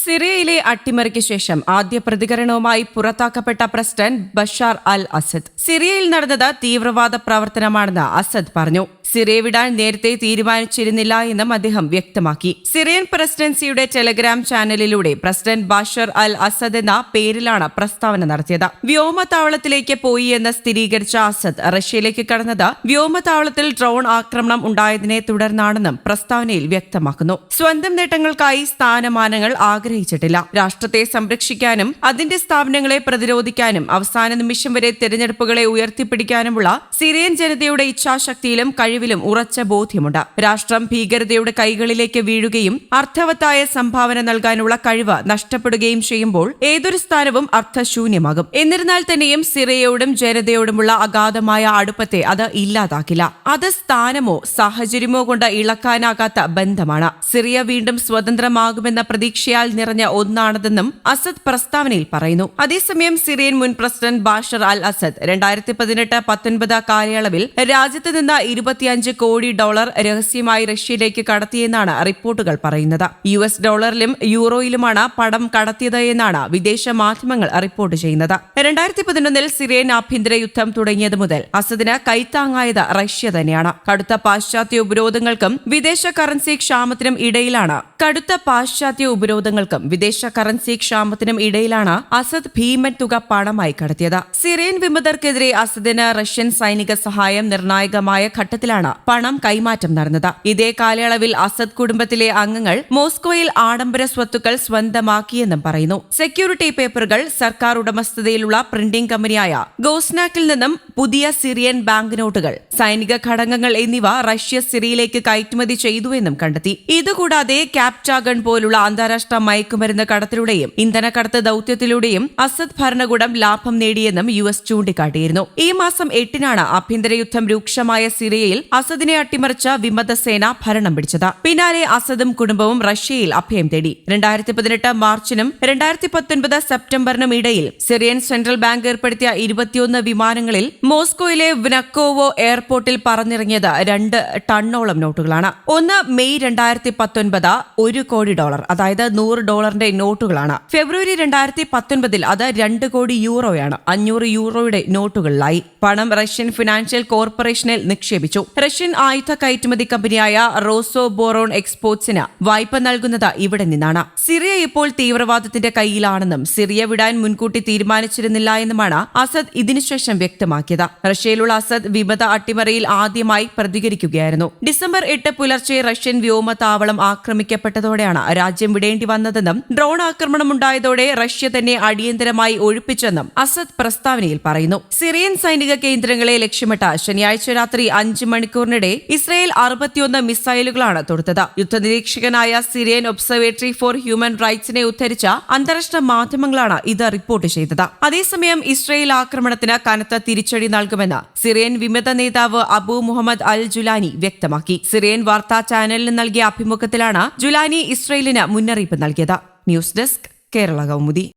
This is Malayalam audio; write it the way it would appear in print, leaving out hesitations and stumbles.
സിറിയയിലെ അട്ടിമറിക്ക് ശേഷം ആദ്യ പ്രതികരണവുമായി പുറത്താക്കപ്പെട്ട പ്രസിഡന്റ് ബഷാർ അൽ അസദ്. സിറിയയിൽ നടന്നത് തീവ്രവാദ പ്രവർത്തനമാണെന്ന് അസദ് പറഞ്ഞു. സിറിയ വിടാൻ നേരത്തെ തീരുമാനിച്ചിരുന്നില്ല എന്നും അദ്ദേഹം വ്യക്തമാക്കി. സിറിയൻ പ്രസിഡൻസിയുടെ ടെലഗ്രാം ചാനലിലൂടെ പ്രസിഡന്റ് ബഷാർ അൽ അസദ് എന്ന പേരിലാണ് പ്രസ്താവന നടത്തിയത്. വ്യോമതാവളത്തിലേക്ക് പോയി എന്ന് സ്ഥിരീകരിച്ച അസദ് റഷ്യയിലേക്ക് കടന്നത് വ്യോമതാവളത്തിൽ ഡ്രോൺ ആക്രമണം ഉണ്ടായതിനെ തുടർന്നാണെന്നും പ്രസ്താവനയിൽ വ്യക്തമാക്കുന്നു. സ്വന്തം നേട്ടങ്ങൾക്കായി സ്ഥാനമാനങ്ങൾ ആഗ്രഹിച്ചിട്ടില്ല. രാഷ്ട്രത്തെ സംരക്ഷിക്കാനും അതിന്റെ സ്ഥാപനങ്ങളെ പ്രതിരോധിക്കാനും അവസാന നിമിഷം വരെ തെരഞ്ഞെടുപ്പുകളെ ഉയർത്തിപ്പിടിക്കാനുമുള്ള സിറിയൻ ജനതയുടെ ഇച്ഛാശക്തിയിലും കഴിവിലും ഉറച്ച ബോധ്യമുണ്ട്. രാഷ്ട്രം ഭീകരതയുടെ കൈകളിലേക്ക് വീഴുകയും അർത്ഥവത്തായ സംഭാവന നൽകാനുള്ള കഴിവ് നഷ്ടപ്പെടുകയും ചെയ്യുമ്പോൾ ഏതൊരു സ്ഥാനവും അർത്ഥശൂന്യമാകും. എന്നിരുന്നാൽ തന്നെയും സിറിയയോടും ജനതയോടുമുള്ള അഗാധമായ അടുപ്പത്തെ അത് ഇല്ലാതാക്കില്ല. അത് സ്ഥാനമോ സാഹചര്യമോ കൊണ്ട് ഇളക്കാനാകാത്ത ബന്ധമാണ്. സിറിയ വീണ്ടും സ്വതന്ത്രമാകുമെന്ന പ്രതീക്ഷയാൽ നിറഞ്ഞ ഒന്നാണതെന്നും അസദ് പ്രസ്താവനയിൽ പറയുന്നു. അതേസമയം സിറിയൻ മുൻ പ്രസിഡന്റ് ബഷാർ അൽ അസദ് 2018-19 കാലയളവിൽ രാജ്യത്ത് നിന്ന് $25 കോടി രഹസ്യമായി റഷ്യയിലേക്ക് കടത്തിയെന്നാണ് റിപ്പോർട്ടുകൾ പറയുന്നത്. $ഡോളറിലും യൂറോയിലുമാണ് പണം കടത്തിയത് എന്നാണ് വിദേശ മാധ്യമങ്ങൾ റിപ്പോർട്ട് ചെയ്യുന്നത്. 2011 സിറിയൻ ആഭ്യന്തര യുദ്ധം തുടങ്ങിയത് മുതൽ അസദിന് കൈത്താങ്ങായത് റഷ്യ തന്നെയാണ്. കടുത്ത പാശ്ചാത്യ ഉപരോധങ്ങൾക്കും വിദേശ കറൻസി ക്ഷാമത്തിനും ഇടയിലാണ് അസദ് ഭീമൻ തുക പണമായി കടത്തിയത്. സിറിയൻ വിമതർക്കെതിരെ അസദിന് റഷ്യൻ സൈനിക സഹായം നിർണായകമായ ഘട്ടത്തിലാണ് പണം കൈമാറ്റം നടന്നത്. ഇതേ കാലയളവിൽ അസദ് കുടുംബത്തിലെ അംഗങ്ങൾ മോസ്കോയിൽ ആഡംബര സ്വത്തുക്കൾ സ്വന്തമാക്കിയെന്നും പറയുന്നു. സെക്യൂരിറ്റി പേപ്പറുകൾ, സർക്കാർ ഉടമസ്ഥതയിലുള്ള പ്രിന്റിംഗ് കമ്പനിയായ ഗോസ്നാക്കിൽ നിന്നും പുതിയ സിറിയൻ ബാങ്ക് നോട്ടുകൾ, സൈനിക ഘടകങ്ങൾ എന്നിവ റഷ്യ സിറിയയിലേക്ക് കയറ്റുമതി ചെയ്തുവെന്നും കണ്ടെത്തി. ഇതുകൂടാതെ ക്യാപ്റ്റാഗൺ പോലുള്ള അന്താരാഷ്ട്ര മയക്കുമരുന്ന് കടത്തിലൂടെയും ഇന്ധനക്കടത്ത് ദൌത്യത്തിലൂടെയും അസദ് ഭരണകൂടം ലാഭം നേടിയെന്നും US ചൂണ്ടിക്കാട്ടിയിരുന്നു. ഈ മാസം 8-നാണ് ആഭ്യന്തര യുദ്ധം രൂക്ഷമായ സിറിയയിൽ അസദിനെ അട്ടിമറിച്ച വിമതസേന ഭരണം പിടിച്ചത്. പിന്നാലെ അസദും കുടുംബവും റഷ്യയിൽ അഭയം തേടി. 2018 മാർച്ചിനും 2019 സെപ്റ്റംബറിനും ഇടയിൽ സിറിയൻ സെൻട്രൽ ബാങ്ക് ഏർപ്പെടുത്തിയ 21 വിമാനങ്ങളിൽ മോസ്കോയിലെ വ്നക്കോവോ എയർപോർട്ടിൽ പറന്നിറങ്ങിയത് 2 ടണ്ണോളം നോട്ടുകളാണ്. ഒന്ന് മെയ് 2019 $1 കോടി, അതായത് $100 നോട്ടുകളാണ്. ഫെബ്രുവരി 2019 അത് €2 കോടി, 500 യൂറോയുടെ നോട്ടുകളിലായി. പണം റഷ്യൻ ഫിനാൻഷ്യൽ കോർപ്പറേഷനിൽ നിക്ഷേപിച്ചു. റഷ്യൻ ആയുധ കയറ്റുമതി കമ്പനിയായ റോസോ ബോറോൺ എക്സ്പോർട്സിന് വായ്പ നൽകുന്നത് ഇവിടെ നിന്നാണ്. സിറിയ ഇപ്പോൾ തീവ്രവാദത്തിന്റെ കയ്യിലാണെന്നും സിറിയ വിടാൻ മുൻകൂട്ടി തീരുമാനിച്ചിരുന്നില്ല എന്നുമാണ് അസദ് ഇതിനുശേഷം വ്യക്തമാക്കിയത്. റഷ്യയിലുള്ള അസദ് വിമത അട്ടിമറിയിൽ ആദ്യമായി പ്രതികരിക്കുകയായിരുന്നു. ഡിസംബർ 8 പുലർച്ചെ റഷ്യൻ വ്യോമതാവളം ആക്രമിക്കപ്പെട്ടതോടെയാണ് രാജ്യം വിടേണ്ടി വന്നതെന്നും ഡ്രോൺ ആക്രമണമുണ്ടായതോടെ റഷ്യ തന്നെ അടിയന്തരമായി ഒഴിപ്പിച്ചെന്നും അസദ് പ്രസ്താവനയിൽ പറയുന്നു. സിറിയൻ സൈനിക കേന്ദ്രങ്ങളെ ലക്ഷ്യമിട്ട് ശനിയാഴ്ച രാത്രി 5 മണിക്കൂറിനിടെ ഇസ്രായേൽ 61 മിസൈലുകളാണ് തൊടുത്തത്. യുദ്ധനിരീക്ഷകനായ സിറിയൻ ഒബ്സർവേറ്ററി ഫോർ ഹ്യൂമൻ റൈറ്റ്സിനെ ഉദ്ധരിച്ച അന്താരാഷ്ട്ര മാധ്യമങ്ങളാണ് ഇത് റിപ്പോർട്ട് ചെയ്തത്. അതേസമയം ഇസ്രായേൽ ആക്രമണത്തിന് കനത്ത തിരിച്ചടി നൽകുമെന്ന് സിറിയൻ വിമത നേതാവ് അബു മുഹമ്മദ് അൽ ജുലാനി വ്യക്തമാക്കി. സിറിയൻ വാർത്താ ചാനലിന് നൽകിയ അഭിമുഖത്തിലാണ് ജുലാനി ഇസ്രായേലിന് മുന്നറിയിപ്പ് നൽകിയത്. News desk, Kerala Kaumudi.